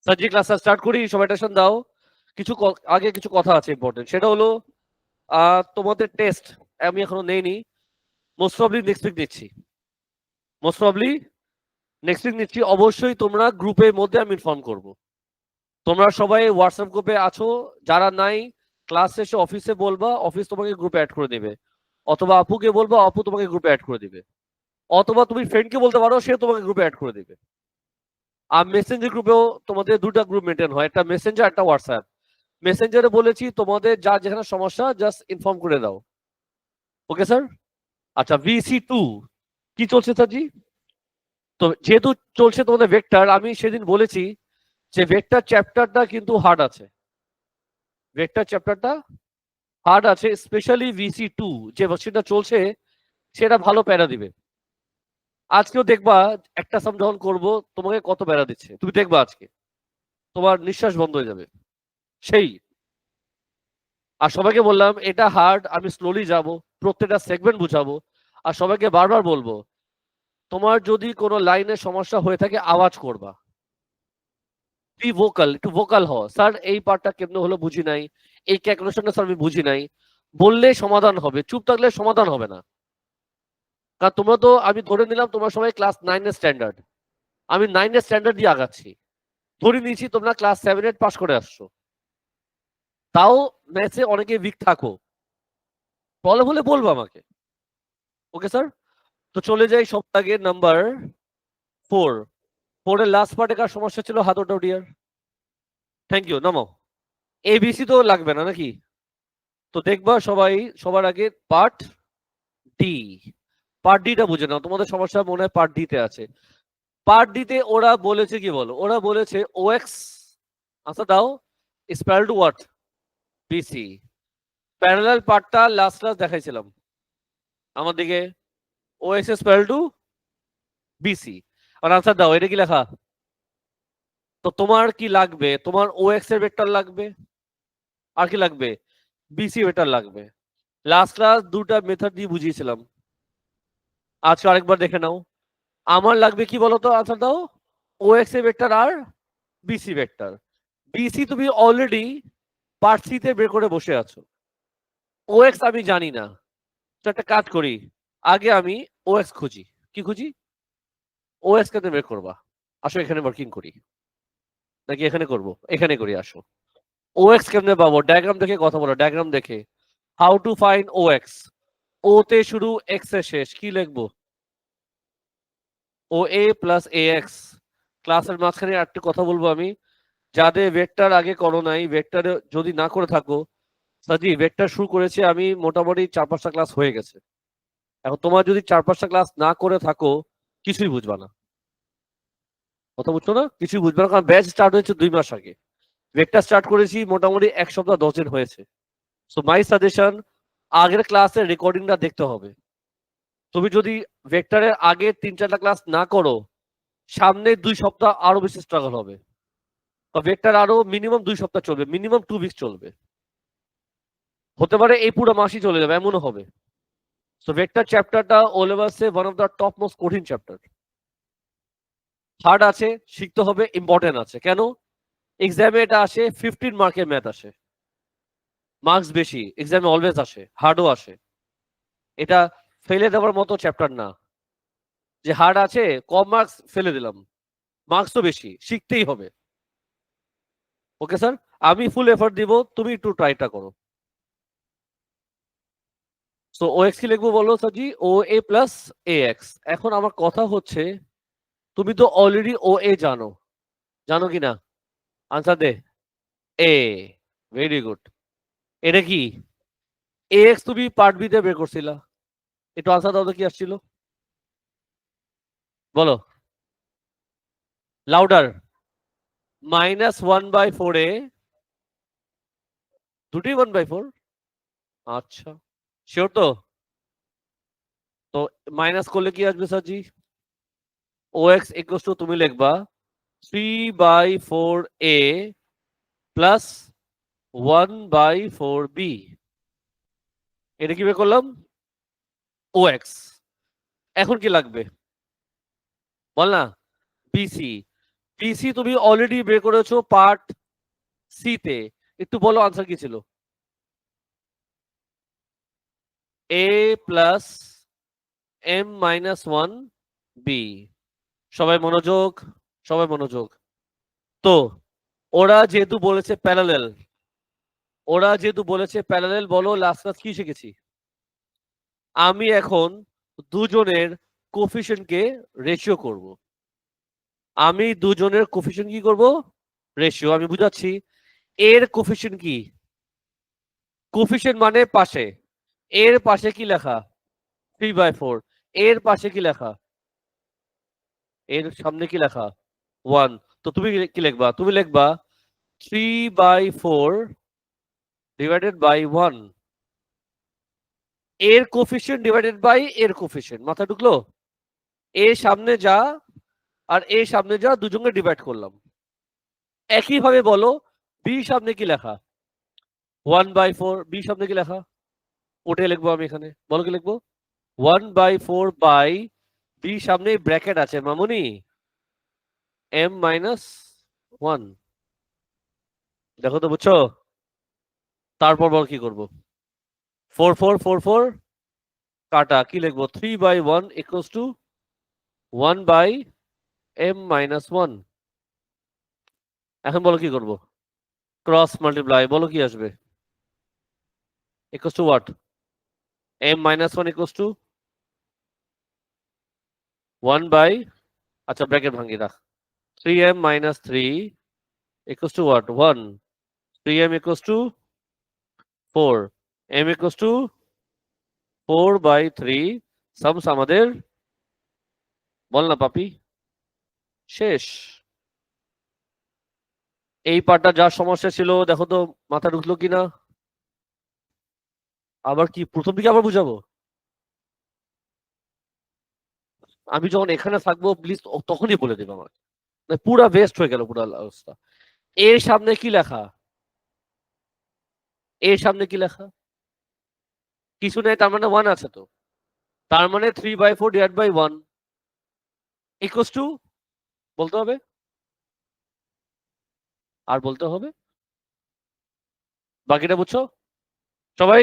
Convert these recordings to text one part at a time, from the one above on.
Sir জি ক্লাসটা start করি, সবাই টেনশন দাও। আগে কিছু কথা আছে ইম্পর্টেন্ট, সেটা হলো তোমাদের টেস্ট আমি এখনো নেইনি, মোস্ট প্রবলি নেক্সট উইক নিচ্ছি। অবশ্যই তোমরা গ্রুপের মধ্যে আমি ইনফর্ম করব। তোমরা সবাই হোয়াটসঅ্যাপ গ্রুপে আছো, যারা নাই ক্লাস শেষে অফিসে বলবা, অফিস তোমাকে গ্রুপে অ্যাড করে দেবে, অথবা আপুকে বলবা, আপু তোমাকে গ্রুপে অ্যাড করে দিবে, অথবা তুমি ফ্রেন্ডকে বলতে পারো, সে তোমাকে গ্রুপে অ্যাড করে দিবে। আর মেসেঞ্জার গ্রুপেও তোমাদের দুটা গ্রুপ মেনটেন হয়, একটা মেসেঞ্জার একটা হোয়াটসঅ্যাপ। মেসেঞ্জারে বলেছি তোমাদের যা যেখানে সমস্যা জাস্ট ইনফর্ম করে দাও। Okay sir. আচ্ছা VC2 কি চলছে স্যার জি? তো যেহেতু চলছে তোমাদের ভেক্টর, আমি সেদিন বলেছি যে ভেক্টর চ্যাপ্টারটা কিন্তু হার্ড আছে, ভেক্টর চ্যাপ্টারটা হার্ড আছে, স্পেশালি VC2 যে ভার্সনটা চলছে সেটা ভালো প্যারা দিবে। আজকেও দেখবা একটা সাম যখন করবো তোমাকে কত প্যারা দিচ্ছে, তুমি দেখবা আজকে তোমার নিঃশ্বাস বন্ধ হয়ে যাবে সেই। আর সবাইকে বললাম এটা হার্ড, আমি স্লোলি যাব, প্রত্যেকটা সেগমেন্ট বুঝাবো, আর সবাইকে বারবার বলবো তোমার যদি কোনো লাইনে সমস্যা হয়ে থাকে আওয়াজ করবা, বি ভোকাল, একটু ভোকাল হও, স্যার এই পার্টটা কেমনে হলো বুঝি নাই, এই ক্যালকুলেশনটা স্যার আমি বুঝি নাই, বললে সমাধান হবে, চুপ থাকলে সমাধান হবে না। কারণ তোমরা তো, আমি ধরে নিলাম তোমরা সবাই ক্লাস 9 এর স্ট্যান্ডার্ড, আমি 9 এর স্ট্যান্ডার্ড দিয়ে আগাচ্ছি, ধরে নিয়েছি তোমরা ক্লাস 7 8 পাস করে আসছো, তাও ম্যাথে অনেকে উইক থাকো, প্রবলেম হলে বলবো আমাকে। Okay sir. তো চলে যাই সপ্তাহে নাম্বার 4। 4 এর লাস্ট পার্টে কার সমস্যা ছিল, হাত ওঠাও ডিয়ার। থ্যাংক ইউ, নামো। ABC তো লাগবে না নাকি? তো দেখবা সবাই, সবার আগে পার্ট ডি। পার্ট ডিটা বুঝে নাও, তোমাদের সমস্যা মনে হয় পার্ট ডিতে আছে। পার্ট ডিতে ওরা বলেছে কি বলো, ওরা বলেছে OX, আচ্ছা দাও, is parallel to what, BC। Parallel পার্টটা লাস্ট ক্লাস দেখাইছিলাম আমার দিকে, OX স্প্যারাল টু BC। আর আনসার দাও, এটা কি লেখা? তো তোমার কি লাগবে, তোমার OX এর ভেক্টর লাগবে, আর কি লাগবে, BC ভেক্টর লাগবে। লাস্ট ক্লাস দুটা মেথড দিয়ে বুঝিয়েছিলাম, আজকে আরেকবার দেখে নাও। আমার লাগবে কি বলতো, আনসার দাও, OX এর ভেক্টর আর BC ভেক্টর। BC তুমি অলরেডি পার্ট সি তে বের করে বসে আছো, OX আমি জানি না। তো একটা কাজ করি, আগে আমি OX খুঁজি। কি খুঁজি? OX কেন বের করবা, আসো এখানে ওয়ার্কিং করি, নাকি এখানে করব? এখানে করি, আসো। OX কেমনে পাবো, ডায়াগ্রাম দেখে কথা বলো, ডায়াগ্রাম দেখে। হাউ টু ফাইন্ড OX, ও তে শুরু X এ শেষ, কি লিখবো? OA plus AX। ক্লাসের মাঝখানে একটা কথা বলবো আমি, যাদের ভেক্টর আগে করো নাই, ভেক্টর যদি না করে থাকো, সাজি ভেক্টর শুরু করেছে আমি মোটামুটি 4 5টা ক্লাস হয়ে গেছে, এখন তোমার যদি 4 5টা ক্লাস না করে থাকো কিছুই বুঝবা না, কথা বুঝছো না, কিছুই বুঝবে না, কারণ ব্যাচ স্টার্ট হয়েছে 2 মাস আগে, ভেক্টর স্টার্ট করেছি মোটামুটি 1 সপ্তাহ 10 দিন হয়েছে। সো মাই সাজেশন, আগের ক্লাসের রেকর্ডিংটা দেখতে হবে। তুমি যদি ভেক্টরের আগে 3 4টা ক্লাস না করো, সামনে 2 সপ্তাহ আরো বেশি স্ট্রাগল হবে। ভেক্টর আরো মিনিমাম 2 সপ্তাহ চলবে, মিনিমাম 2 উইকস চলবে, হতে পারে এই পুরো মাসই চলে যাবে, এমনও হবে। সো ভেক্টর চ্যাপ্টারটা ও লেভেলসে one of the top most কঠিন চ্যাপ্টার, হার্ড আছে, শিখতে হবে, ইম্পর্টেন্ট আছে। কেন? এক্সামে এটা আসে 15 মার্কের ম্যাথ আসে, মার্কস বেশি এক্সামে অলওয়েজ আসে, হার্ডও আসে। এটা ফেলে দেওয়ার মতো চ্যাপ্টার না, যে হার্ড আছে কম মার্কস ফেলে দিলাম, মার্কস তো বেশি, শিখতেই হবে। ওকে স্যার, আমি ফুল এফর্ট দিব, তুমি একটু ট্রাইটা করো। সো OX কি লিখবো বলো স্যারজি, OA প্লাস AX। এখন আমার কথা হচ্ছে, তুমি তো অলরেডি OA জানো, জানো কি না? আনসার দে। এ, ভেরি গুড। এটা কি? AX তুমি পার্ট বি তে বের করছিলা, একটু আনসার দাও তো কি আসছিল বলো, লাউডার। -1/4 দুটোই 1/4, আচ্ছা শিওর তো? তো মাইনাস করলে কি আসবে স্যারজি? OX ইকুয়ালস টু তুমি লিখবা 3/4A প্লাস 1/4B। এটা কি বের করলাম? OX। এখন কি লাগবে বল না? BC। বিসি তুমি অলরেডি বের করেছো পার্ট সি তে, একটু বলো আনসার কি ছিল? A plus M minus one B. সবাই মনোযোগ, সবাই মনোযোগ। তো ওরা যেহেতু বলেছে প্যারালেল, বলো লাস্ট ক্লাস কি শিখেছি? আমি এখন দুজনের কোফিশিয়েন্টকে রেশিও করব। আমি দুজনের কোফিশিয়েন্ট কি করব? রেশিও। আমি বুঝাচ্ছি। এর কোফিশিয়েন্ট কি? কোফিশিয়েন্ট মানে পাশে। এর পাশে কি লেখা? 3/4। এর পাশে কি লেখা? এর সামনে কি লেখা? 1। তো তুমি কি লিখবা? তুমি লিখবা 3/4 ডিভাইডেড বাই 1। এর কোফিশিয়েন্ট ডিভাইডেড বাই এর কোফিশিয়েন্ট। মাথা ঢুকলো? এর সামনে যা আর এর সামনে যা দুজনকে ডিভাইড করলাম। একইভাবে বলো বি সামনে কি লেখা? 1/4। বি সামনে কি লেখা? ওটাই লিখবো আমি এখানে। বলো কি লিখবো? 1/4 বাই বি সামনে ব্র্যাকেট আছে মামুনি, m মাইনাস 1। দেখো তো বুঝছো? তারপর বল কি করবো? 4 কাটা কি লিখবো? 3/1 ইকুয়ালস টু 1/m মাইনাস 1। এখন বলো কি করবো? Cross multiply. বলো কি আসবে? Equals to what? m minus 1 equals to 1 by, আচ্ছা ব্র্যাকেট ভাঙিয়ে রাখ, 3m minus 3 equals to what? 1. 3m equals to 4. m equals to 4/3। Shams আমাদের, বল না পাপি, শেষ। এই পার্টটা যা সমস্যা ছিল দেখো তো মাথা ঢুকলো কিনা? আবার কি প্রথম দিকে আবার বুঝাবো? আমি যখন এখানে থাকবো প্লিজ তখনই বলে দেবে আমাকে। পুরা ওয়েস্ট হয়ে গেল পুরো অবস্থা। এর সামনে কি লেখা? এর সামনে কি লেখা? কিছু নেই, তার মানে 1 আছে তো। তার মানে 3/4 ডিভাইড বাই 1 ইকুয়ালস টু, বলতে হবে আর বলতে হবে। বাকিটা বুঝছো সবাই?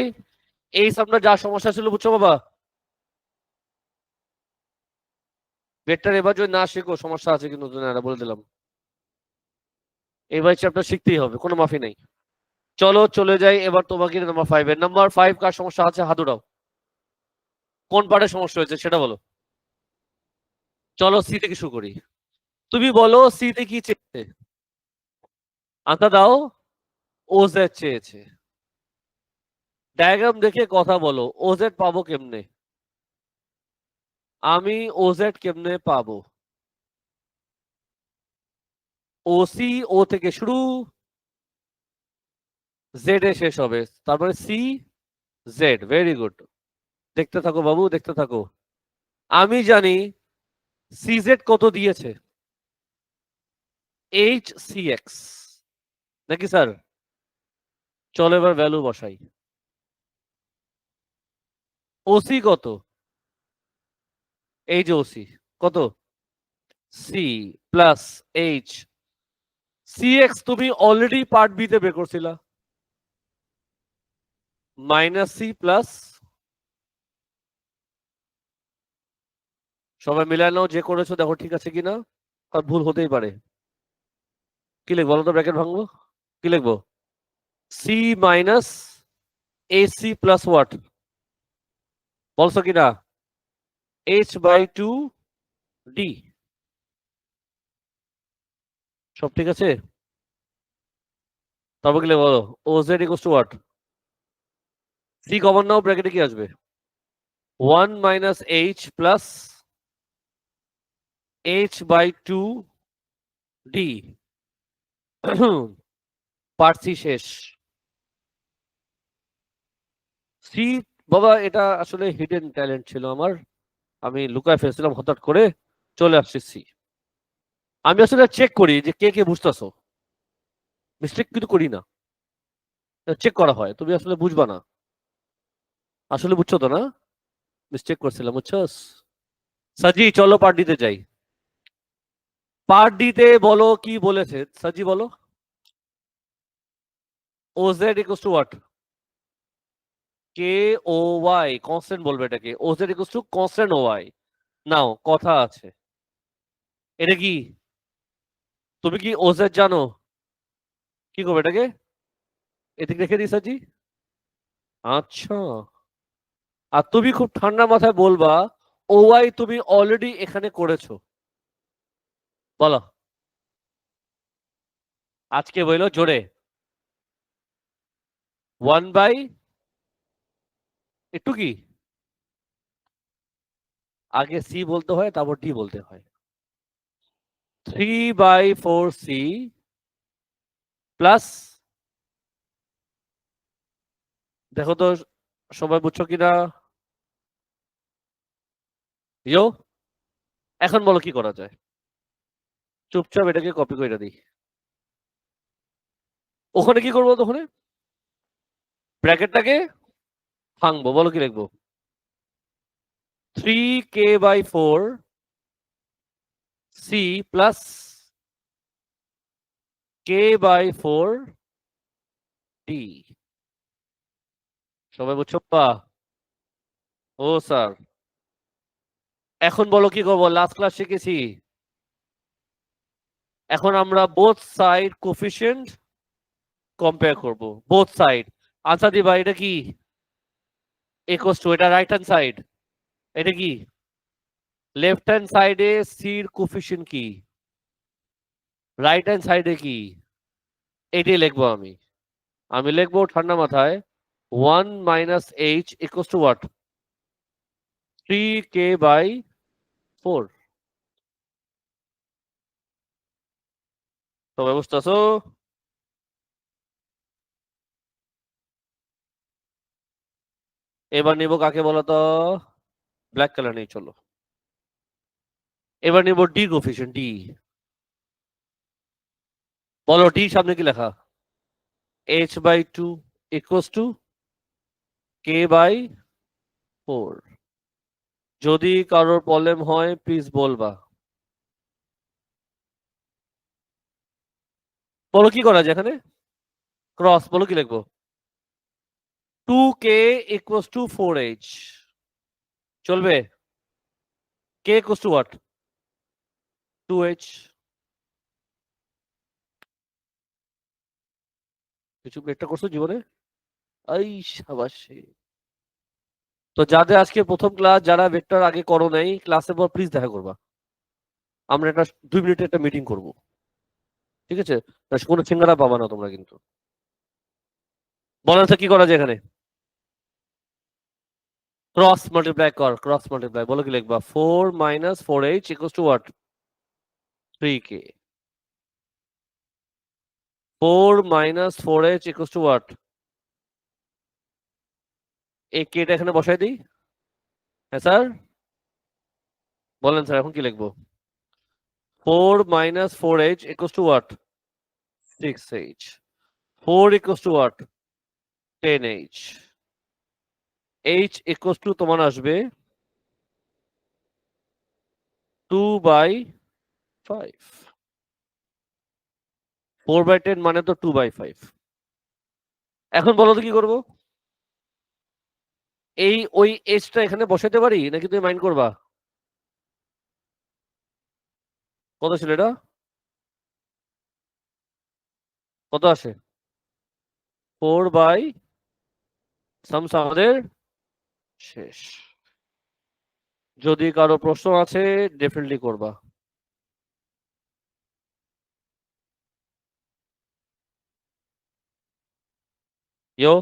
এই সামনে যা সমস্যা ছিল বুঝছো বাবা? ভেক্টর এবার যদি না শিখো সমস্যা আছে কিন্তু, বলে দিলাম। এবার চ্যাপ্টার শিখতেই হবে, কোনো মাফি নেই। চলো চলে যাই এবার তোমাকে নাম্বার 5 এর। নাম্বার 5 কার সমস্যা আছে হাত উঠাও। কোন পার্টের সমস্যা হয়েছে সেটা বলো। চলো সি থেকে শুরু করি। তুমি বলো সি তে কি চেয়েছে? আনসার দাও। ওজেড চেয়েছে। ডায়াগ্রাম দেখে কথা বলো। ওজেড পাবো কেমনে? আমি ওজেড কেমনে পাবো? ওসি ও থেকে শুরু, জেড এ শেষ হবে, তারপরে সি জেড। Very good. দেখতে থাকো বাবু, দেখতে থাকো। আমি জানি সিজেড কত দিয়েছে, HCX নাকি স্যার? চলো এবার ভ্যালু বসাই। ওসি কত? এই যে ওসি কত? C plus H. সিএক্স তুমি অলরেডি পার্ট বি তে বের করছিলা, মাইনাস সি প্লাস, সবাই মিলায় নাও যে করেছো দেখো ঠিক আছে কিনা, আর ভুল হতেই পারে। কি লিখবো বলো তো? ব্র্যাকেট ভাঙবো, কি লিখবো? C minus AC plus what বলছো কিনা? H/2 D। সব ঠিক আছে? তারপর কি লিখবো বলো? OZ equals to what? C common now, ব্র্যাকেটে কি আসবে? 1 minus H plus H/2 D। Part C শেষ। সি বাবা এটা আসলে হিডেন ট্যালেন্ট ছিল আমার, আমি লুকায় ফেলছিলাম, হঠাৎ করে চলে আসছি সি। আমি আসলে চেক করি যে কে কে বুঝতেছো, মিস্টেক কিন্তু করি না, চেক করা হয়। তুমি আসলে বুঝবা না, আসলে বুঝছো তো না? মিস্টেক করছিলাম বুঝছস। সাজি চলো পার্টিতে যাই। পার্ট ডি তে বলো কি বলেছে সাজি, বলো। OZ equals to what? K O Y, constant বলবে এটাকে। OZ equals to constant O Y. নাও কথা আছে, এটা কি? তুমি কি ওজেড জানো? কি করবে এটাকে? এদিকে রেখে দিই সাজি। আচ্ছা, আর তুমি খুব ঠান্ডা মাথায় বলবা ও ওয়াই তুমি অলরেডি এখানে করেছো। বলো, আজকে বললো জোরে। 1/, একটু কি আগে সি বলতে হয় তারপর ডি বলতে হয়। 3/4 সি প্লাস, দেখো তো সবাই বুঝছো কিনা। ইয়ো, এখন বলো কি করা যায়। চুপচাপ এটাকে কপি করে দিই। ওখানে কি করবো? ওখানে ব্র্যাকেটটাকে ভাঙবো। বলো কি লিখবো? 3k/4 C plus k/4 D. সবাই বুঝছো পা? ও স্যার, এখন বলো কি করবো? লাস্ট ক্লাস শিখেছি, এখন আমরা বোথ সাইড কোফিশিয়েন্ট কম্পেয়ার করব। Both side. আচ্ছা দি ভাই, এটা কি? ইকুয়ালস টু, এটা রাইট হ্যান্ড সাইড। এটা কি? লেফট হ্যান্ড সাইডে সির কোফিশিয়েন্ট কি? রাইট হ্যান্ড সাইডে কি? এটাই লিখবো আমি। আমি লিখবো ঠান্ডা মাথায় 1 - h equals to what? 3k/4। সবাই বুঝতেছো? এবার নিব কাকে বলো তো? ব্ল্যাক কালার নেই, চলো। এবার নিব ডি কোফিশিয়েন্ট, ডি। বলো ডি সামনে কি লেখা? h/2 equals to k/4। যদি কারোর প্রবলেম হয় প্লিজ বলবা। বলো কি করা যায় এখানে? ক্রস, বলো কি লিখবো? 2k equals to 4h। চলবে? k equals to what? 2h। কিছু একটা করছো জীবনে? এই সাবাসে। তো যাদের আজকে প্রথম ক্লাস, যারা ভেক্টর আগে করো নাই, ক্লাসের পর প্লিজ দেখা করবা। আমরা একটা 2 মিনিটের একটা মিটিং করব, ঠিক আছে? কোনো সিঙ্গারা পাবা না তোমরা কিন্তু। বলো তো কি করা যায় এখানে? ক্রস মাল্টিপ্লাই কর, ক্রস মাল্টিপ্লাই। বলো কি লিখবা? 4 - 4h equals to what? 3k। 4 - 4h equals to what? এই কেটা এখানে বসাই দিই। হ্যাঁ স্যার, বলেন স্যার এখন কি লিখবো? 4 - 4h equals to what? 6h। 4 equals to what? 10h। h equals to তোমার আসবে 2/5। 4/10 মানে তো 2/5। এখন বলো তো কি করবো? ওই এজটা এখানে বসাতে পারি নাকি তুমি মাইন্ড করবা? কত ছিল এটা? কত আসে? 4/, সামস আমাদের শেষ। যদি কারো প্রশ্ন আছে ডেফিনেটলি করবা। ইয়ো,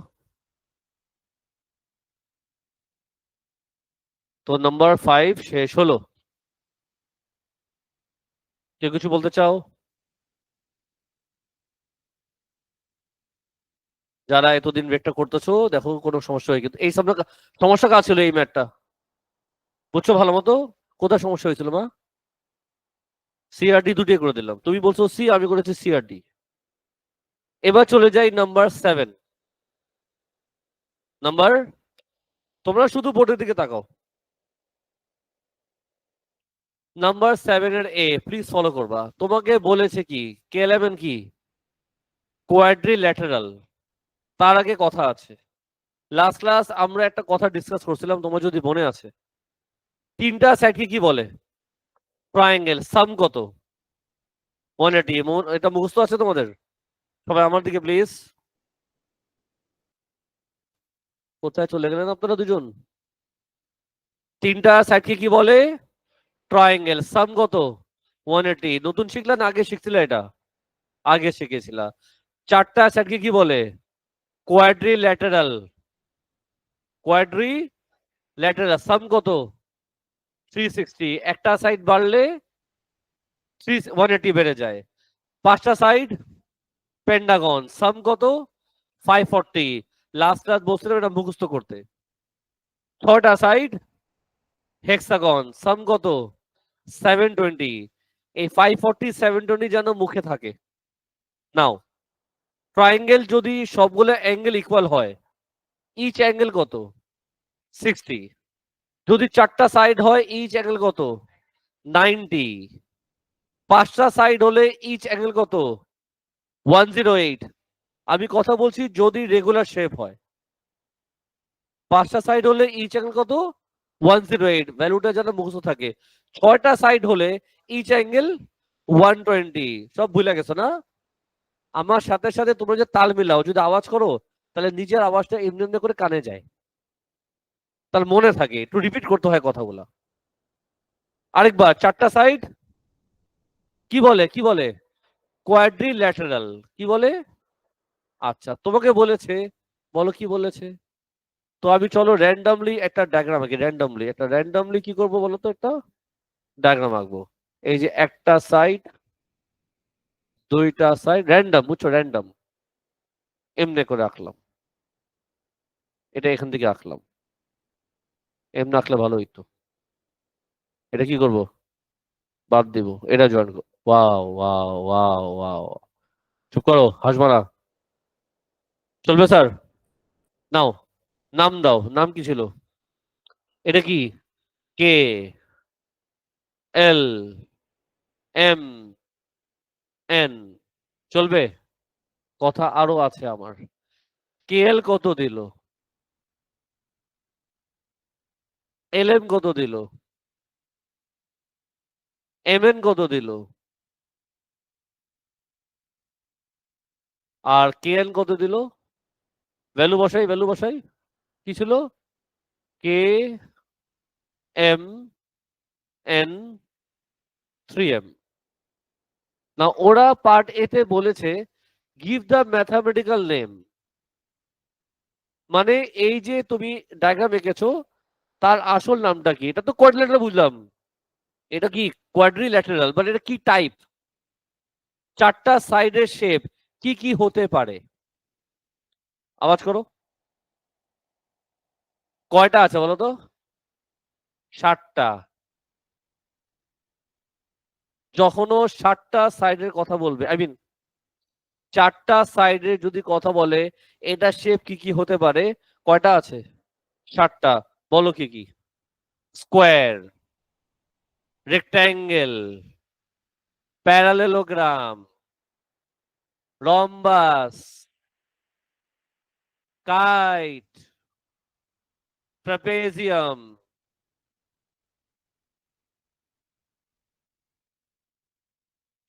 তো নাম্বার 5 শেষ হলো। কেউ কিছু বলতে চাও? যারা এতদিন ভেক্টর করতেছো, দেখো কোনো সমস্যা হয় কিন্তু। এই সমস্যা কাজ ছিল এই ম্যাথটা, বুঝছো ভালো মতো? কোথায় সমস্যা হয়েছিল মা? সিআরডি দুটি করে দিলাম, তুমি বলছো সি, আমি করেছি সিআরডি। এবার চলে যাই নাম্বার 7। নাম্বার, তোমরা শুধু বোর্ডের দিকে তাকাও। নাম্বার 7 এর এ প্লিজ ফলো করবা। তোমাকে বলেছে কি K11 কি কোয়াড্রিল্যাটারাল। তার আগে কথা আছে। লাস্ট ক্লাস আমরা একটা কথা ডিসকাস করছিলাম, তোমার যদি মনে আছে, তিনটা সাইডকে কি বলে? ট্রায়াঙ্গেল। সাম কত? 180। এটা মুখস্থ আছে তোমাদের? সবাই আমার দিকে প্লিজ। কোথায় চলে গেলেন আপনারা দুজন? তিনটা সাইডকে কি বলে? ট্রায়াঙ্গেল। সাম কত? 180। নতুন শিখলা না আগে শিখছিলে? এটা আগে শিখেছিলা। চারটা সাইডকে কি বলে? কোয়াড্রিল্যাটারাল। কোয়াড্রিল্যাটারাল। সাম কত? 360। একটা সাইড বাড়লে 180 বেড়ে যায়। পাঁচটা সাইড পেন্টাগন। সাম কত? 540। লাস্ট ক্লাস বলছিলাম এটা মুখস্থ করতে। ছয়টা সাইড হেক্সাগন। সাম কত? 720। এই 540 720 যেন মুখে থাকে। নাও ট্রায়াঙ্গেল যদি সবগুলো অ্যাঙ্গেল ইকুয়াল হয়, ইচ অ্যাঙ্গেল কত? 60। যদি চারটা সাইড হয় ইচ অ্যাঙ্গেল কত? 90। পাঁচটা সাইড হলে ইচ অ্যাঙ্গেল কত? 108। আমি কথা বলছি যদি রেগুলার শেপ হয়। পাঁচটা সাইড হলে ইচ অ্যাঙ্গেল কত? 108। ভ্যালুটা যেন মুখস্থ থাকে। ছয়টা সাইড হলে ইচ অ্যাঙ্গেল 120। সব ভুলে গেছো না? আমার সাথে সাথে তোমরা যে তাল মিলাও, যদি আওয়াজ করো তাহলে নিজের আওয়াজটা এমনি এমনি করে কানে যায়, তাহলে মনে থাকে। একটু রিপিট করতে হয় কথাগুলা। আরেকবার, চারটা সাইড কি বলে? কি বলে? কোয়াড্রিল্যাটারাল। কি বলে? আচ্ছা, তোমাকে বলেছে, বলো কি বলেছে। তো আমি চলো র্যান্ডমলি একটা ডায়াগ্রাম আঁকি। র্যান্ডমলি কি করবো বলো তো? একটা ডায়াগ্রাম আঁকবো। এই যে একটা সাইড, দুইটা সাইড, র্যান্ডম, বুঝছো? র্যান্ডম এমনি করে আঁকলাম। এটা এখান থেকে আঁকলাম। এমনি আঁকলে ভালো হইতো। এটা কি করব? বাদ দিব। এটা জয়েন করবো। Wow wow wow wow. চুপ করো, হাসবা না। চলবে স্যার? নাও নাম দাও। নাম কি ছিল? এটা কি? কে এল এম এন। চলবে? কথা আরো আছে আমার। কে এল কত দিল? এল এম কত দিল? এম এন কত দিল? আর কে এন কত দিল? ভ্যালু বসাই। কি ছিল? K M N 3m। না, ওরা পার্ট এ তে বলেছে গিভ দ্য ম্যাথামেটিক্যাল নেম। মানে এই যে তুমি ডায়াগ্রাম এঁকেছো, তার আসল নামটা কি? এটা তো কোয়াড্রিল্যাটারাল বুঝলাম। এটা কি কোয়াড্রিল্যাটারাল, মানে এটা কি টাইপ? চারটা সাইডের শেপ কি কি হতে পারে? আওয়াজ করো। কয়টা আছে বলো তো? 7টা। যখনও 7টা সাইডের কথা বলবে, আই মিন চারটা সাইডের যদি কথা বলে, এটা শেপ কি কি হতে পারে? কয়টা আছে? 7টা। বলো কি কি? Square, rectangle, parallelogram, rhombus, kite, trapezium.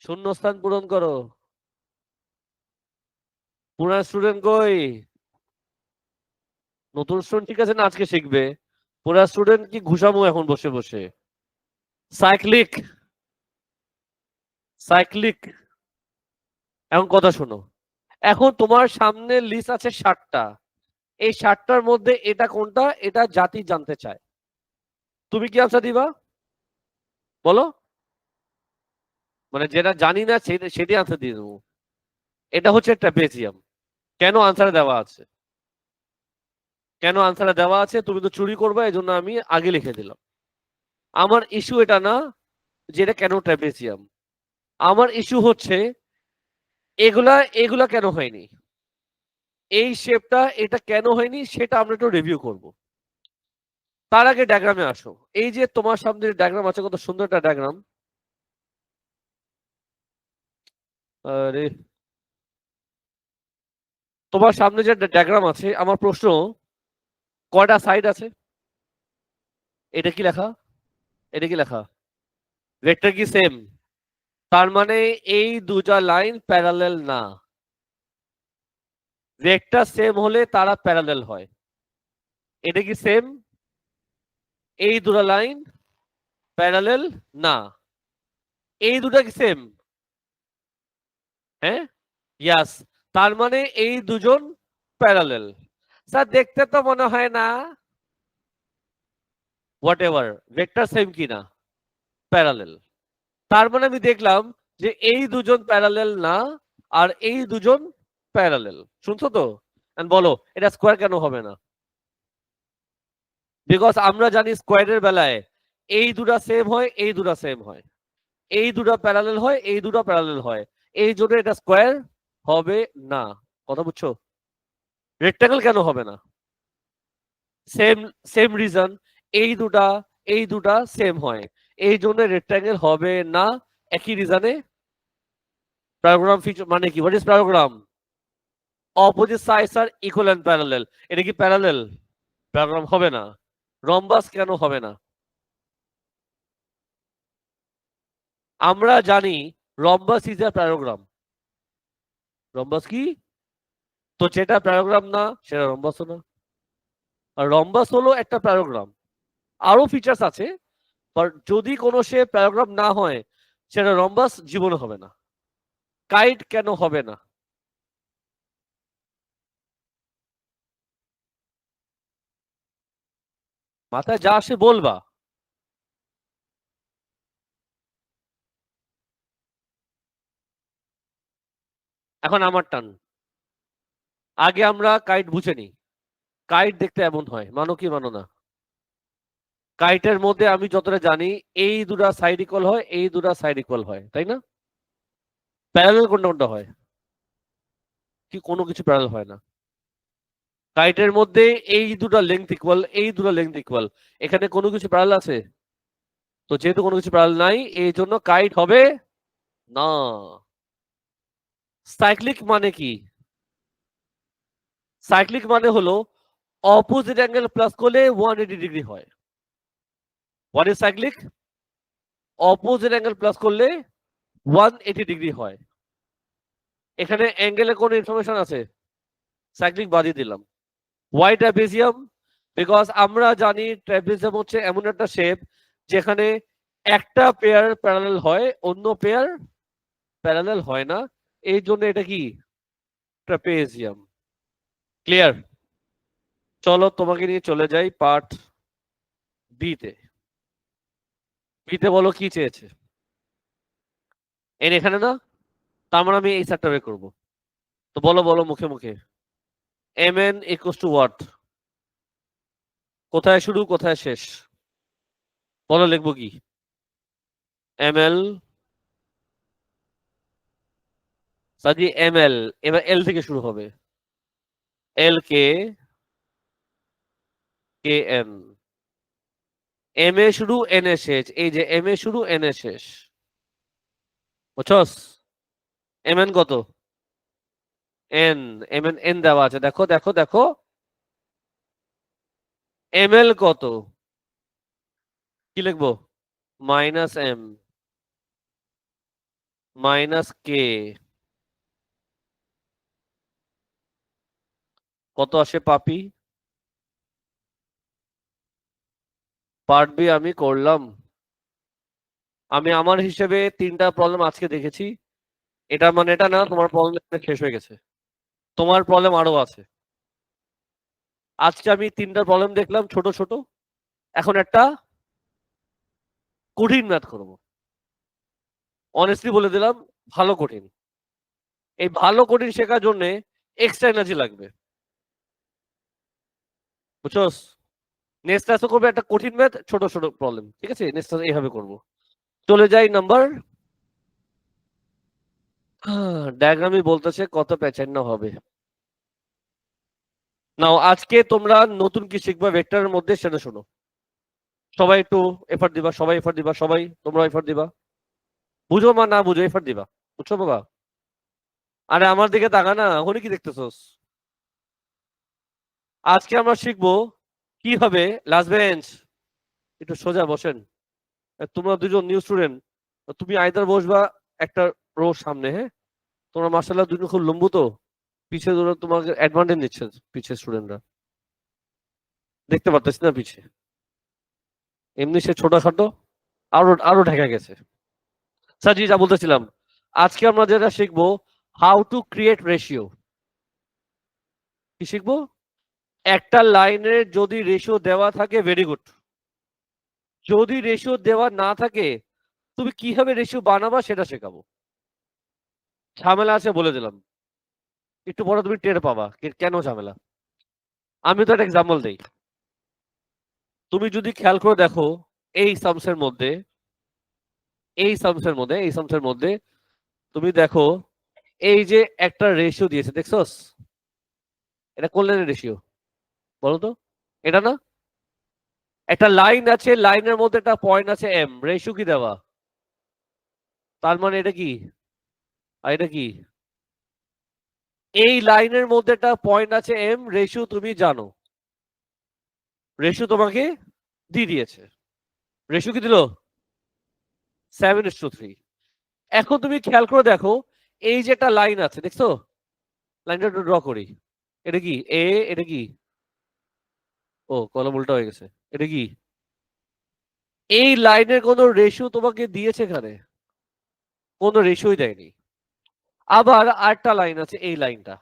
শূন্যস্থান পূরণ করো। পুরান স্টুডেন্ট কই? নতুন স্টুডেন্ট ঠিক আছে না, আজকে শিখবে। পুরান স্টুডেন্ট কি ঘুষামো এখন বসে বসে? Cyclic, cyclic. এখন কথা শোনো। এখন তোমার সামনে লিস্ট আছে 7টা। এই 7টার মধ্যে এটা কোনটা, এটা জাতি জানতে চায়। তুমি কি আনসার দিবা বলো? মানে যেটা জানি না সেটি আনসার দিয়ে দেবো। এটা হচ্ছে ট্রাপেজিয়াম। কেন আনসারে দেওয়া আছে? কেন আনসারে দেওয়া আছে? তুমি তো চুরি করবে, এই জন্য আমি আগে লিখে দিলাম। আমার ইস্যু এটা না যে এটা কেন ট্রাপেজিয়াম। আমার ইস্যু হচ্ছে এগুলা এগুলা কেন হয়নি, এই শেপটা এটা কেন হয়নি সেটা আমরা একটু রিভিউ করব। তার আগে ডায়াগ্রামে আসো। এই যে তোমার সামনে ডায়াগ্রাম আছে, কত সুন্দর একটা ডায়াগ্রাম। আরে তোমার সামনে যে ডায়াগ্রাম আছে, আমার প্রশ্ন, কয়টা সাইড আছে? এটা কি লেখা? এটা কি লেখা? ভেক্টর কি সেম? তার মানে এই দুটা লাইন প্যারালেল না। ভেক্টর সেম হলে তারা প্যারালেল হয়। এটা কি সেম? এই দুটা লাইন প্যারালেল না। এই দুটা কি সেম? হ্যাঁ, ইয়াস। তার মানে এই দুজন প্যারালেল। স্যার দেখতে তো মনে হয় না। হোয়াট এভার, ভেক্টর সেম কিনা, প্যারালেল। তার মানে আমি দেখলাম যে এই দুজন প্যারালেল না, আর এই দুজন প্যারালেল। শুনছো তো? বলো এটা স্কোয়ার কেন হবে না? বিকজ আমরা জানি স্কোয়ারের বেলায় এই দুটা সেম হয়, এই দুটা সেম হয়, এই দুটা প্যারালেল হয়, এই দুটা প্যারালেল হয়, এই জন্য এটা স্কোয়ার হবে না। কথা বুঝছো? রেক্টাঙ্গেল কেন হবে না? সেম সেম রিজন, এই দুটা সেম হয়, এই জন্য রেক্টাঙ্গেল হবে না। একই রিজনে প্যারাগ্রাম ফিচার মানে কি? What is paragram? Opposite sides are equal and parallel. এটা কি প্যারালেল? প্যারাগ্রাম হবে না। রম্বাস কেন হবে না? আমরা জানি রম্বাস ইজ এ প্যারাগ্রাম। রম্বাস কি? তো যেটা প্যারাগ্রাম না সেটা রম্বাসও না। আর রম্বাস হলো একটা প্যারাগ্রাম। আরো ফিচার্স আছে, বাট যদি কোনো সে প্যারাগ্রাফ না হয় সেটা রম্বাস জীবনে হবে না। কাইট কেন হবে না? মাথায় যা আসে বলবা। এখন আমার টান। আগে আমরা কাইট বুঝে নিই। কাইট দেখতে এমন হয়, মানো কি মানো না? কাইটের মধ্যে আমি যতটা জানি এই দুটা সাইড ইকুয়াল হয়, এই দুটা সাইড ইকুয়াল হয়, তাই না? প্যারালাল কোনটা কোনটা হয়? কি কোনো কিছু প্যারালাল হয় না। কাইটের মধ্যে এই দুটা লেংথ ইকুয়াল, এই দুটা লেংথ ইকুয়াল, এখানে কোনো কিছু প্যারালাল আছে? তো যেহেতু কোনো কিছু প্যারালাল নাই, এই জন্য কাইট হবে না। সাইক্লিক মানে কি? সাইক্লিক মানে হলো অপোজিট অ্যাঙ্গেল প্লাস করলে 180 ডিগ্রি হয়। What is cyclic? Opposite angle plus করলে 180 ডিগ্রি হয়। এখানে অ্যাঙ্গেলে কোন ইনফরমেশন আছে? সাইক্লিক বাদিয়ে দিলাম। Y trapezium? বিকজ আমরা জানি ট্রাপিজিয়াম হচ্ছে এমন একটা শেপ যেখানে একটা পেয়ার প্যারালাল হয়, অন্য পেয়ার প্যারালাল হয় না, এই জন্য এটা কি? ট্রাপিজিয়াম। ক্লিয়ার? চলো তোমাকে নিয়ে চলে যাই পার্ট বিতে। বিতে বলো কি চেয়েছে? এন এখানে না, তার মানে আমি এই সেটটা বের করবো। তো বলো বলো মুখে মুখে। M N equals to what? কোথায় শুরু কোথায় শেষ? বলো লিখবো কি? এম এল, সাজি এম এল, এবার এল থেকে শুরু হবে। এল কে, কে এন, এম এ শুরু এন এ শেষ, এই যে এম এ শুরু এন এ শেষ। বুঝছস? এম এন কত? এন, এম এন এন দেওয়া আছে, দেখো দেখো দেখো। এম এল কত? কি লিখবো? মাইনাস এম মাইনাস কে। কত আসে পাপি? পার্ট বি আমি করলাম। আমি আমার হিসেবে 3টা প্রবলেম আজকে দেখেছি। এটা মানে এটা না তোমার প্রবলেম শেষ হয়ে গেছে, তোমার প্রবলেম আরো আছে। আজকে আমি 3টা প্রবলেম দেখলাম ছোট ছোট। এখন একটা কঠিন ম্যাথ করবো। অনেস্টলি বলে দিলাম, ভালো কঠিন। এই ভালো কঠিন শেখার জন্য এক্সট্রা এনার্জি লাগবে। বুঝছস? নেক্সট ক্লাসে করবে একটা কঠিন ম্যাথ, ছোট ছোট প্রবলেম, ঠিক আছে? নেক্সট ক্লাসে এইভাবে করবো। চলে যাই নাম্বার। ডায়াগ্রামই বলতেছে কত প্যাচার্ন হবে। নাও আজকে তোমরা নতুন কি শিখবা ভেক্টরের মধ্যে সেটা শোনো। সবাই একটু এফার্ট দিবা, সবাই এফার্ট দিবা, সবাই তোমরা এফার্ট দিবা, বুঝো মা না বুঝো এফার্ট দিবা, বুঝছো বাবা? আরে আমার দিকে তাকা না, ওখানে কি দেখতেছস? আজকে আমরা শিখবো কিভাবে, লাস্ট বেঞ্চ একটু সোজা বসেন, তোমরা দুজন নিউ স্টুডেন্ট, তুমি আইদার বসবা একটা রো সামনে, হ্যাঁ? তোমরা মার্শাল্লাহ দুজন খুব লম্বু, তো পিছে ধরো তোমাকে অ্যাডভান্টেজ নিচ্ছে, পিছে স্টুডেন্টরা দেখতে পারতেছি না পিছে, এমনি সে ছোটখাটো আরো আরো ঢেকে গেছে। স্যার জি, যা বলতেছিলাম, আজকে আমরা যেটা শিখবো, হাউ টু ক্রিয়েট রেশিও। কি শিখবো? একটা লাইনের যদি রেশিও দেওয়া থাকে ভেরি গুড, যদি রেশিও দেওয়া না থাকে তুমি কিভাবে রেশিও বানাবা সেটা শেখাবো। ঝামেলা আছে বলে দিলাম, একটু পরে তুমি টের পাবা কেন ঝামেলা। আমি তো একটা এক্সাম্পল দেই, তুমি যদি খেয়াল করে দেখো এই সামসের মধ্যে, এই সামসের মধ্যে তুমি দেখো এই যে একটা রেশিও দিয়েছে, দেখছস? এটা কোন লাইনের রেশিও বলো তো? এটা না, একটা লাইন আছে, লাইনের মধ্যে একটা পয়েন্ট আছে এম, রেশিও কি দেওয়া, তার মানে এটা কি আর এটা কি? এই লাইনের মধ্যে একটা পয়েন্ট আছে এম, রেশিও তুমি জানো, রেশিও তোমাকে দিয়ে দিয়েছে, রেশিও কি দিল? 7:3। এখন তুমি খেয়াল করে দেখো এই যে একটা লাইন আছে, দেখছো? লাইনটা একটু ড্র করি, এটা কি এ, এটা কি, ও কলম উল্টা হয়ে গেছে, এটা কি? এই লাইনের কোন রেশিও তোমাকে দিয়েছে এখানে? কোনো রেশিওই দেয়নি। আবার আরেকটা লাইন আছে, এই লাইনটা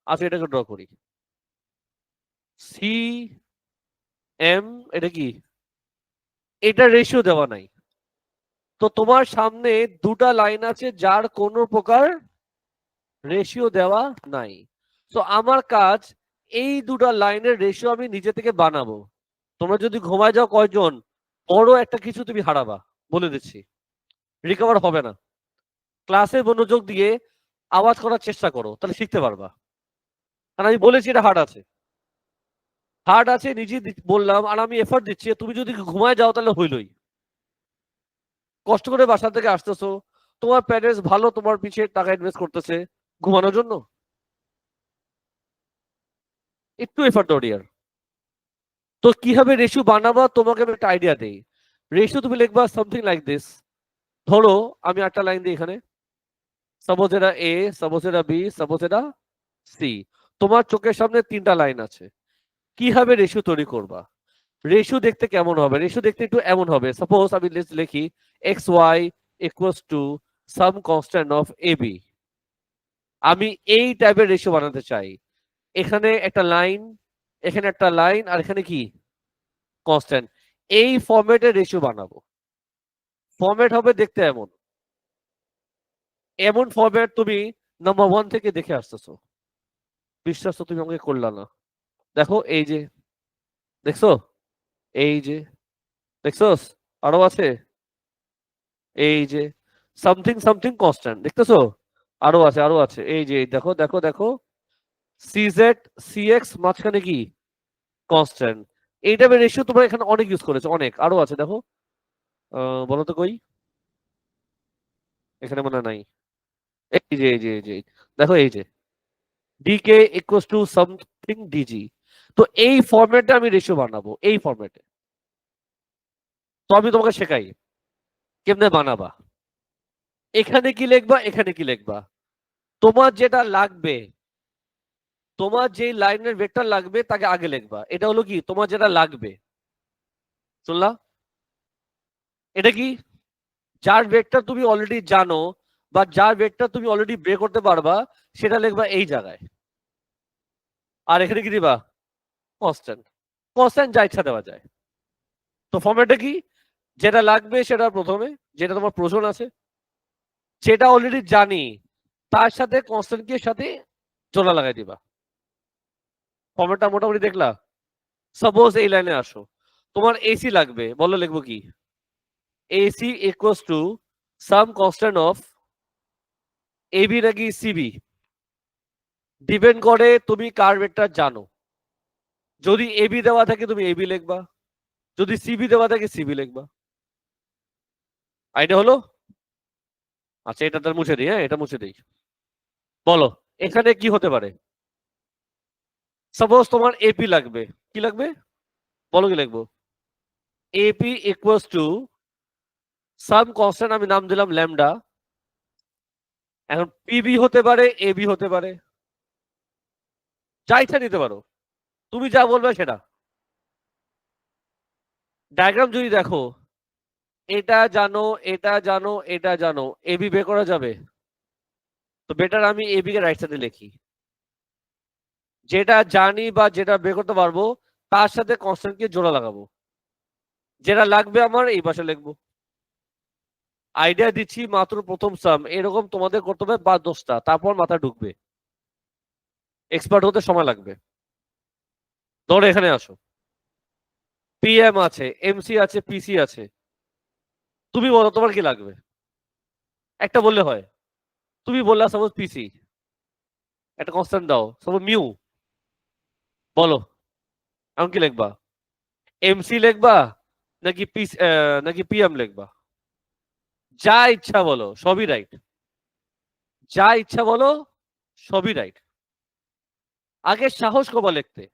আচ্ছা, এটাকে ড্র করি, সি এম, এটা কি? এটা রেশিও দেওয়া নাই। তো তোমার সামনে দুটা লাইন আছে যার কোনো প্রকার রেশিও দেওয়া নাই। তো আমার কাজ এই দুটা লাইনের রেশিও আমি নিজে থেকে বানাবো। তোমরা যদি ঘুমায় যাও কয়জন, বড় একটা কিছু তুমি হারাবা, বলে দিচ্ছি, রিকভার হবে না। ক্লাসে মনোযোগ দিয়ে আওয়াজ করার চেষ্টা করো, তাহলে শিখতে পারবা। কারণ আমি বলেছি এটা হার্ড আছে, হার্ড আছে নিজে বললাম, আর আমি এফোর্ট দিচ্ছি। তুমি যদি ঘুমায় যাও তাহলে হইলই, কষ্ট করে বাসা থেকে আসতেছো, তোমার প্যারেন্টস ভালো তোমার পিছিয়ে টাকা ইনভেস্ট করতেছে ঘুমানোর জন্য, একটু এফোর্ট দাও ডিয়ার। তো কিভাবে রেশিও বানাবা তোমাকে আমি একটা আইডিয়া দেই। রেশিও তুমি লিখবা সামথিং লাইক দিস। ধরো আমি একটা লাইন দিই এখানে, সাপোজ এটা এ, সাপোজ এটা বি, সাপোজ এটা সি। তোমার চোখের সামনে তিনটা লাইন আছে, কিভাবে রেশিও তৈরি করবা? রেশিও দেখতে কেমন হবে? রেশিও দেখতে একটু এমন হবে, সাপোজ আমি লিখি X Y equals to some constant of A B. আমি এই টাইপের রেশিও বানাতে চাই। এখানে একটা লাইন, এখানে একটা লাইন, আর এখানে কি কনস্ট্যান্ট। এই ফরম্যাটে রেশিও বানাবো। ফরম্যাট হবে দেখতে এমন, এমন ফরম্যাট তুমি নাম্বার 1 থেকে দেখে আসতেছো, বিশ্বাস তো তুমি আমাকে করলা না। দেখো এই যে, দেখছো? এই যে দেখছোস, আরো আছে, এই যে সামথিং সামথিং কনস্ট্যান্ট, দেখতেছো? আরো আছে, আরো আছে, এই যে দেখো দেখো দেখো, সিজেড সিএক্স মাঝখানে কি কনস্ট্যান্ট। এই টাইপের রেশিও তোমরা এখানে অনেক ইউজ করেছো, অনেক আরো আছে। দেখো বলো তো কই, এখানে মনে নাই। এই যে এই যে এই যে দেখো, এই যে DK equals to something DG. তো এই ফরম্যাটে আমি রেশিও বানাবো, এই ফরম্যাটে। তো আমি তোমাকে শেখাই কেমনে বানাবা। এখানে কি লিখবা, এখানে কি লিখবা, তোমার যেটা লাগবে, তোমার যে লাইনের ভেক্টর লাগবে তাকে আগে লিখবা। এটা হলো কি তোমার যেটা লাগবে, শুনলা? এটা কি যার ভেক্টর তুমি অলরেডি জানো, বা যার ভেক্টর তুমি অলরেডি বের করতে পারবা, সেটা লিখবা এই জায়গায়। আর এখানে কি দিবা? কনস্ট্যান্ট। কনস্ট্যান্ট যা ইচ্ছা দেওয়া যায়। তো ফর্মেটটা কি, যেটা লাগবে সেটা প্রথমে, যেটা তোমার প্রয়োজন আছে, সেটা অলরেডি জানি, তার সাথে কনস্ট্যান্ট এর সাথে জোড়া লাগাই দিবা। ফর্মেটটা মোটামুটি দেখলা? সাপোজ এই লাইনে আসো, তোমার এসি লাগবে, বলো লিখবো কি? AC equals to some constant of AB নাকি সিবি, ডিপেন্ড করে তুমি কার ভেক্টর জানো। যদি এবি দেওয়া থাকে তুমি এবি লিখবা, যদি সিবি দেওয়া থাকে সিবি লিখবা। আইডিয়া হলো? আচ্ছা, এটা তার মুছে দিই, হ্যাঁ এটা মুছে দিই। বলো এখানে কি হতে পারে? সাপোজ তোমার এপি লাগবে, কি লাগবে বলো, কি লিখবো? AP equals to some constant, আমি নাম দিলাম ল্যামডা। এখন পিবি হতে পারে, এবি হতে পারে, যা ইচ্ছা নিতে পারো, তুমি যা বলবে সেটা। ডায়াগ্রাম যদি দেখো, এটা জানো, এটা জানো, এটা জানো, এবি বের করা যাবে? তো বেটার আমি এবি কে রাইট সাইডে লিখি। যেটা জানি বা যেটা বের করতে পারবো তার সাথে কনস্ট্যান্ট কে জোড়া লাগাবো, যেটা লাগবে আমার এই পাশে লিখবো। আইডিয়া দিচ্ছি, মাত্র প্রথম সাম, এরকম তোমাদের করতে হবে 5-10টা, তারপর মাথা ঢুকবে, এক্সপার্ট হতে সময় লাগবে। ধরো এখানে আসো, পিএম আছে, এমসি আছে, পিসি আছে, তুমি বলো তোমার কি লাগবে? একটা বললে হয়। তুমি বললা সাপোজ পিসি, একটা কনস্ট্যান্ট দাও সাপোজ মিউ, বলো আমি কি লিখবা? এমসি লিখবা নাকি পিস নাকি পিএম লিখবা? যা ইচ্ছা বলো, সবই রাইট। যা ইচ্ছা বলো, সবই রাইট। আগে সাহস করবা লিখতে,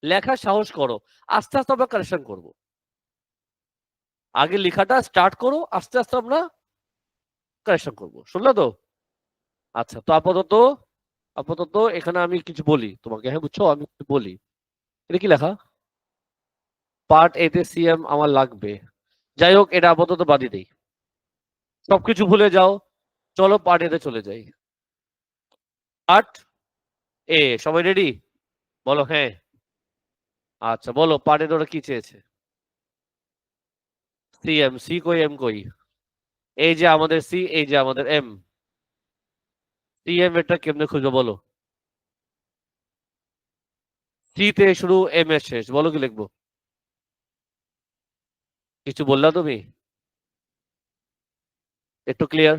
লেখা সাহস করো, আস্তে আস্তে আমরা কারেকশন করবো। আগে লেখাটা স্টার্ট করো, আস্তে আস্তে আমরা কারেকশন করবো, শুনলে তো? আচ্ছা, তো আপাতত আপাতত এখানে আমি কিছু বলি তোমাকে, হ্যাঁ বুঝছো, আমি কিছু বলি। এটা কি লেখা? পার্ট এতে সিএম আমার লাগবে। যাই হোক, এটা আপাতত বাদই দেই, সবকিছু ভুলে যাও, চলো পার্ট এতে চলে যাই। পার্ট এ, সবাই রেডি? বলো হ্যাঁ। আচ্ছা বলো, পার্ট এতে ওরা কি চেয়েছে? সিএম, সি কই এম কই? এই যে আমাদের সি, এই যে আমাদের এম। সিএম এটা কেমনে খুঁজবো বলো? সি তে শুরু, এম এর শেষ, বলো কি লিখবো? কিছু বললা তুমি? একটু ক্লিয়ার?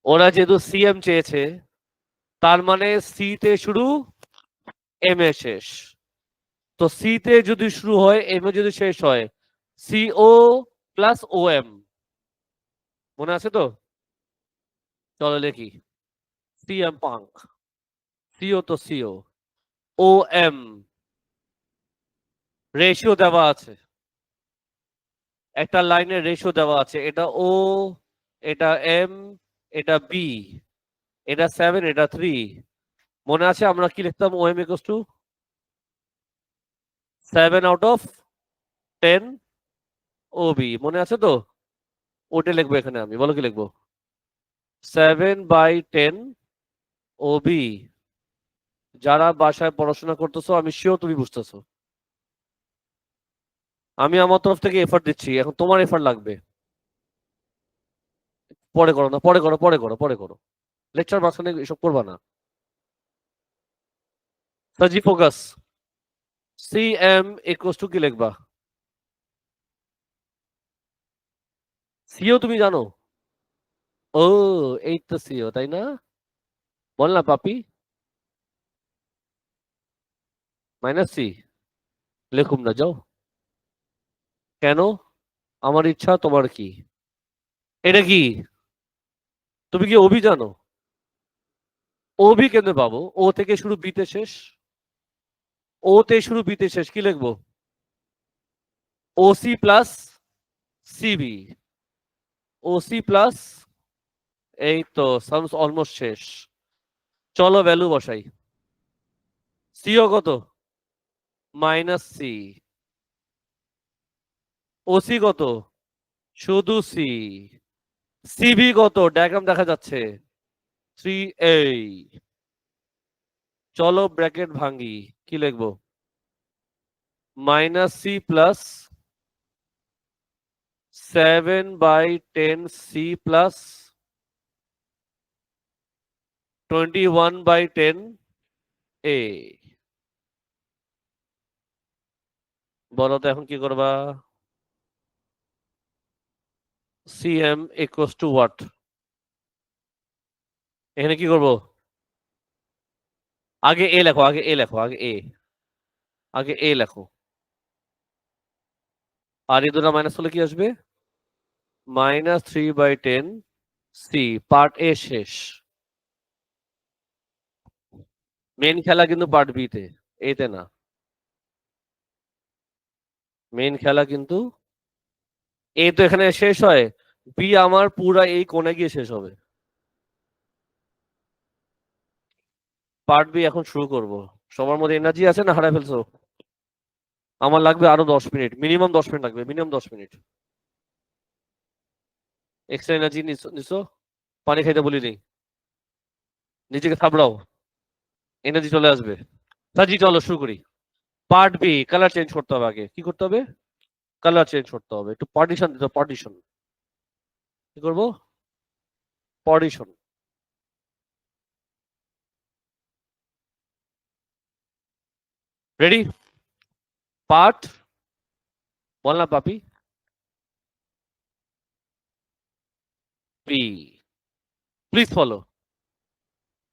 ওরা যেহেতু সিএম চেয়েছে, তার মানে সি তে শুরু, এম এ শেষ। তো সি তে যদি শুরু হয়, এম এ যদি শেষ হয়, সিও প্লাস ও এম, মনে আছে তো? চলো লিখি, সিএম পাঙ্ক, সিও তো সিও, ও এম রেশিও দেওয়া আছে, একটা লাইনের রেশিও দেওয়া আছে, এটা ও, এটা এম, এটা বি, এটা 7, এটা 3। মনে আছে আমরা কি লিখতাম? O M equals to 7/10 O B, মনে আছে তো? ওটা লিখবো এখানে আমি, বলো কি লিখবো? 7/10 ও বি। যারা বাসায় পড়াশোনা করতেছো আমি শিওর তুমি বুঝতেছো, আমি আমার তরফ থেকে এফার্ট দিচ্ছি, এখন তোমার এফার্ট লাগবে। পরে করো না, পরে করো, পরে করো, পরে করো, লেকচার মাঝখানে এসব করবা না। Saji focus, C M equals to কি লিখবা? সিও তুমি জানো? ও, এই তো সিও, তাই না? বল না পাপি। মাইনাস সি লিখুম না, যাও। কেন? আমার ইচ্ছা, তোমার কি? এটা কি? তুমি কি অভি জানো? অভি কেমনে পাবো? ও থেকে শুরু, বিতে শেষ। ও তে শুরু, বিতে শেষ, কি লিখবো? OC plus CB, OC plus, এই তো সামস অলমোস্ট শেষ। চলো ভ্যালু বসাই। সিও কত? Minus C. ওসি কত? শুধু সি। সিবি কত? ডায়াগ্রাম দেখা যাচ্ছে, 3a। চলো ব্র্যাকেট ভাঙি, কি লিখবো? Minus C plus 7/10 C plus 21/10 A. বলো তো এখন কি করবা? CM equals to what? এখানে কি করবো? আগে এ লেখো, আগে এ লেখো, আগে এ, আগে এ লেখো। আর এই দুটো মাইনাস হলে কি আসবে? -3/10 সি। পার্ট এ শেষ। মেন খেলা কিন্তু পার্ট বি তে, এতে না। মেন খেলা কিন্তু এ তো এখানে শেষ হয়, বি আমার পুরা এই কোণে গিয়ে শেষ হবে। পার্ট বি এখন শুরু করব। সবার মধ্যে এনার্জি আছে না হারাই ফেলছো? আমার লাগবে আরো 10 মিনিট, মিনিমাম 10 মিনিট লাগবে, মিনিমাম 10 মিনিট। এক্সট্রা এনার্জি নিছো? পানি খাইতে বলি নেই, নিজেকে থাবড়াও, এনার্জি চলে আসবে। সাজি চলো শুরু করি। পার্ট বি, কালার চেঞ্জ করতে হবে। আগে কি করতে হবে? কালার চেঞ্জ করতে হবে, একটু পার্টিশন দিতে, পার্টিশন। কি করবো? পার্টিশন। রেডি? পার্ট, বল না পাপি। B, please follow.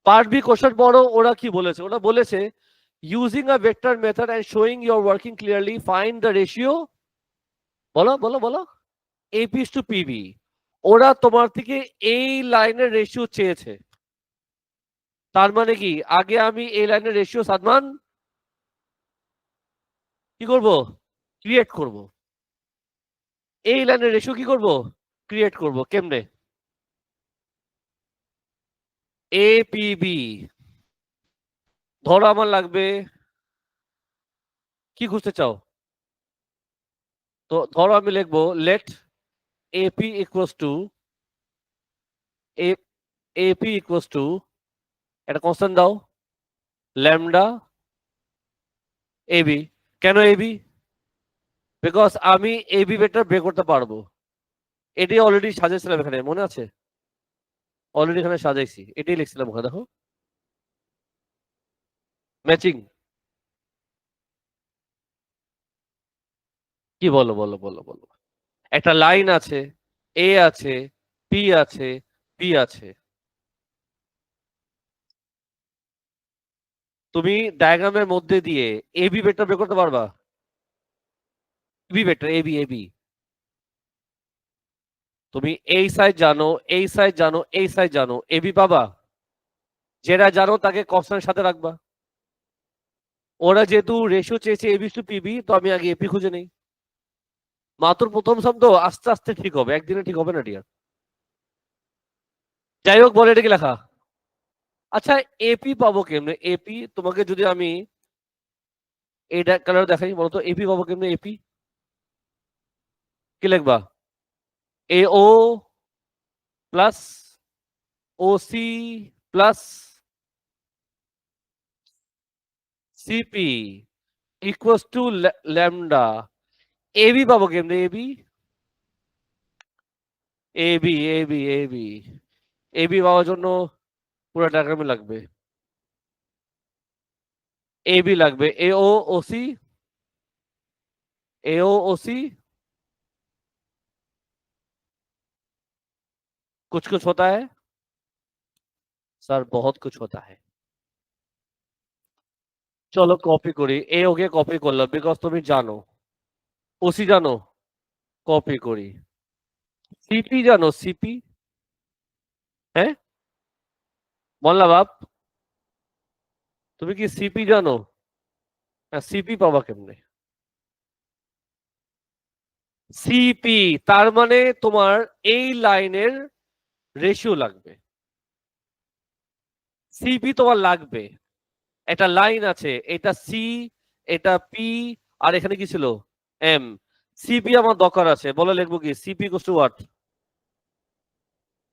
Part B question পড়ো, ওরা কি বলেছে? ওরা বলেছে using a vector method and showing your working clearly find the ratio. বলো বলো বলো। AP to PB. ওরা তোমার থেকে এই লাইনের রেশিও চেয়েছে। তার মানে কি, আগে আমি এই লাইনের রেশিও সাদমান কি করব? ক্রিয়েট করব। এই লাইনের রেশিও কি করব? ক্রিয়েট করব। কেমনে? A P B. ধরো আমার লাগবে, কি খুঁজতে চাও? তো ধরো আমি লিখবো let AP equals to AP equals to, একটা কনস্ট্যান্ট দাও, ল্যামডা এবি। কেন এবি? বিকজ আমি এবি ভেক্টর বের করতে পারবো। এটি অলরেডি সাজিয়েছিলাম এখানে, মনে আছে? অলরেডি এখানে সাজাইছি, এটাই লিখছিলাম ওখানে, দেখো। ম্যাচিং। কি বলো বলো বলো বলো। একটা লাইন আছে, এ আছে, পি আছে, পি আছে। তুমি ডায়াগ্রামের মধ্যে দিয়ে এবি ভেক্টর বের করতে পারবা? B vector AB AB. তুমি এই সাইড জানো, এই সাইড জানো, এই সাইড জানো, এবি পাবা। যেটা জানো তাকে কনস্ট্যান্টের সাথে রাখবা। ওরা যেহেতু রেশিও চেয়েছে এবি টু পিবি, তো আমি আগে এপি খুঁজে নেই। মাত্র প্রথম শব্দ, আস্তে আস্তে ঠিক হবে, একদিনে ঠিক হবে না ডিয়ার। যাই হোক, বলে এটা কি লেখা? আচ্ছা, এপি পাবো কেমনে? এপি তোমাকে যদি আমি এইটা কালার দেখাই, বলতো এপি পাবো কেমনে? এপি কি লিখবা? A O plus O C plus CP equals to lambda. AB পাবো কেমনে? AB AB AB AB AB পাওয়ার জন্য পুরো ডায়াগ্রামে লাগবে, এবি লাগবে। ए ओ ओ सी, ए ओ ओ सी। कुछ होता है স্যার, বহুত कुछ होता है। চলো কপি করি, এ ওকে কপি করলাম বিকজ তুমি জানো। ওসি জানো? কপি করি। সিপি জানো? সিপি? হ্যাঁ, মোল্লা বাপ, তুমি কি সিপি জানো? হ্যাঁ, সিপি পাবা কেমনে? সিপি, তার মানে তোমার এই লাইনের রেশিও লাগবে। সিপি তোমার লাগবে। একটা লাইন আছে, এটা সি, এটা পি, আর এখানে কি ছিল? এম। সিপি আমার দরকার আছে, বলে লিখবো কি? CP equals to what?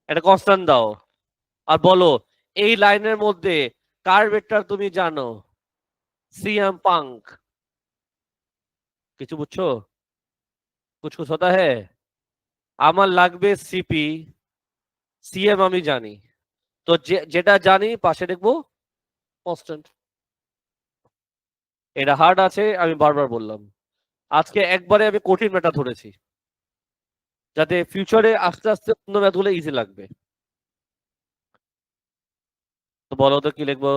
একটা কনস্ট্যান্ট দাও, আর বলো এই লাইনের মধ্যে কার ভেক্টর তুমি জানো? CM punk. কিছু বুঝছো? কুছ কুছ হতা হ্যায়। আমার লাগবে সিপি, সিএম আমি জানি, তো যেটা জানি পাশে দেখবো কনস্ট্যান্ট। এটা হার্ড আছে, আমি বারবার বললাম। আজকে একবারে আমি কঠিন ম্যাটার ধরেছি, যাতে ফিউচারে আস্তে আস্তে অন্য ম্যাথগুলো ইজি লাগবে। তো বলো তো কি লিখবো?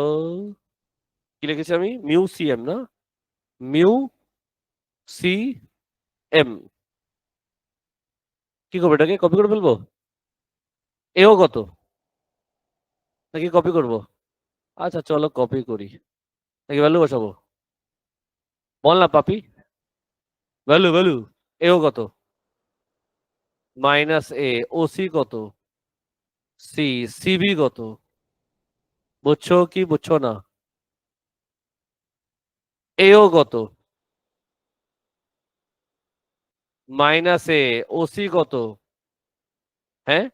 কি লিখেছি আমি? মিউ সি এম না, মিউ সি এম। কি করবো, এটাকে কপি করে ফেলবো? এও কত নাকি কপি করব? আচ্ছা চলো কপি করি, নাকি ভ্যালু বসাবো? বল না পাপি, ভ্যালু ভ্যালু। এও কত? মাইনাস এ। ওসি কত? সি। সিবি কত? বুঝছো কি বুঝছো না? এও কত? মাইনাস এ। ওসি কত? হ্যাঁ,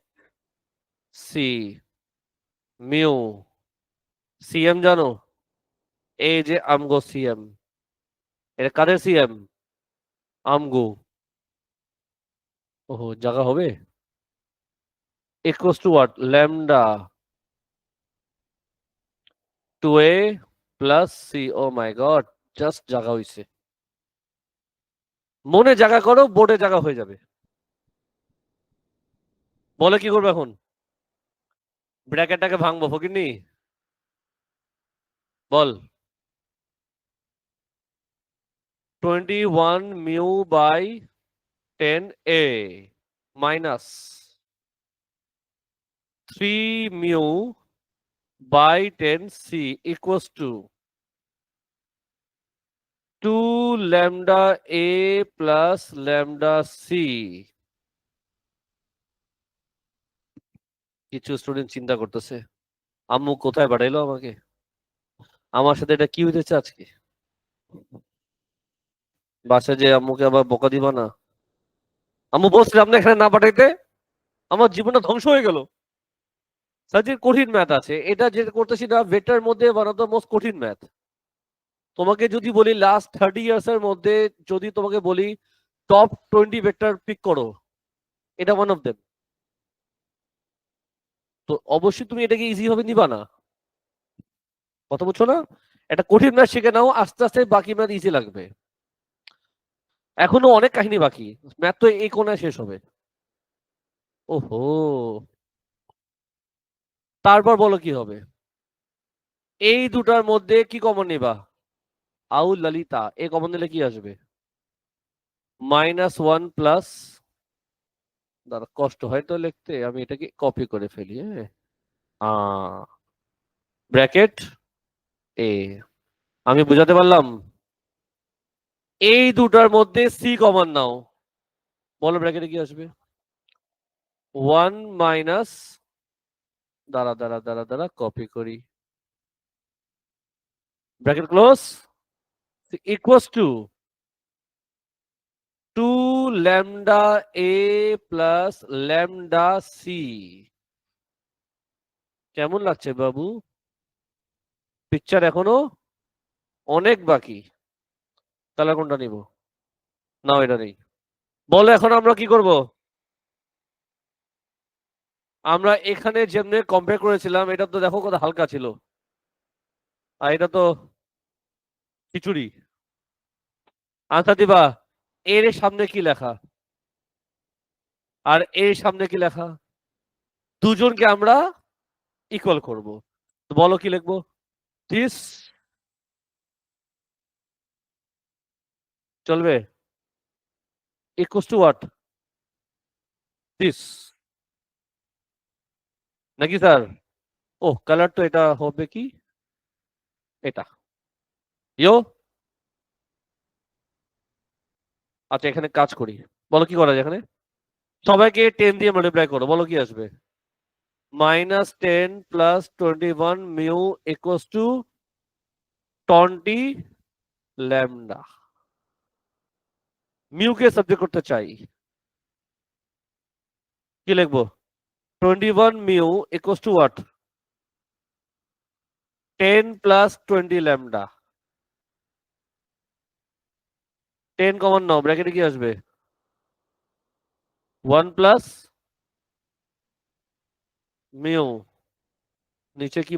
সি। মিউ। সিএম জানো? এই যে আমগো সিএম। এটা কাদের সিএম? আমগো। ওহো, জায়গা হবে। Equals to what? Lambda two A plus C. Oh my god, just জায়গা হইছে। মনে জায়গা করো, বোর্ডে জায়গা হয়ে যাবে। বলে কি করবে এখন? ব্র্যাকেটটাকে ভাঙবো ফকিন্নি? বল। 21 mu by 10 A minus 3 mu by 10 C equals to 2 lambda A plus lambda C. কিছু স্টুডেন্ট চিন্তা করতেছে, আম্মু কোথায় পাঠাইলো আমাকে, আমার সাথে এটা কি হইতেছে আজকে? বাসায় যে আম্মুকে আবার বকা দিবা না? আম্মু বলছিলাম না এখানে না পাঠাইতে, আমার জীবনটা ধ্বংস হয়ে গেল। সাজির কঠিন ম্যাথ আছে, এটা যেটা করতেছি না ভেক্টর মধ্যে ওয়ান অফ দ্য মোস্ট কঠিন ম্যাথ। তোমাকে যদি বলি লাস্ট 30 ইয়ার্স এর মধ্যে, যদি তোমাকে বলি টপ 20 ভেক্টর পিক করো, এটা ওয়ান অফ দেম। তো অবশ্যই তুমি এটাকে ইজি ভাবে নিবা না। কথা বুঝছো না? এটা কঠিন ম্যাথ শিখে নাও, আস্তে আস্তে বাকি ম্যাথ ইজি লাগবে। এখনো অনেক কাহিনী বাকি, ম্যাথ তো এই কোণায় শেষ হবে। ওহো, তারপর বলো কি হবে? এই দুটার মধ্যে কি কমন নিবা? আউল ললিতা, এ কমন নিলে কি আসবে? -1 প্লাস, দাঁড়া কষ্ট হয় তো লিখতে, আমি এটাকে কপি করে ফেলি। হ্যাঁ, ব্র্যাকেট এ। আমি বুঝাতে পারলাম? এই দুটার মধ্যে সি কমন নাও, বলো ব্র্যাকেটে কি আসবে? 1 মাইনাস, দাঁড়া দাঁড়া দাঁড়া দাঁড়া কপি করি, bracket close, equals to 2 lambda A plus lambda C. কেমন লাগছে বাবু? পিকচার এখনো অনেক বাকি। তাহলে কোনটা নিব? নাও, এটা নেই। বলো এখন আমরা কি করব? আমরা এখানে যেমনে কম্পেয়ার করেছিলাম, এটা তো দেখো কত হালকা ছিল, আর এটা তো খিচুড়ি। আনসার দিবা। এর সামনে কি লেখা আর এর সামনে কি লেখা? দুজনকে আমরা ইকুয়াল করব। তো বলো কি লিখবো? দিস চলবে? Equals to what? দিস নাকি স্যার? ও কালার তো এটা হবে কি, এটা ইয়ো। আচ্ছা এখানে কাজ করি, বলো কি করা যায় এখানে? সবাইকে 10 দিয়ে মাল্টিপ্লাই করো, বলো কি আসবে? -10 plus 21 mu equals to 20 lambda. মিউকে সাবজেক্ট করতে চাই, কি লিখবো? 21 mu equals to what? 10 plus 20 lambda. 10 common now, ব্র্যাকেটে কি আসবে? 1 প্লাস মিউ, নিচে কি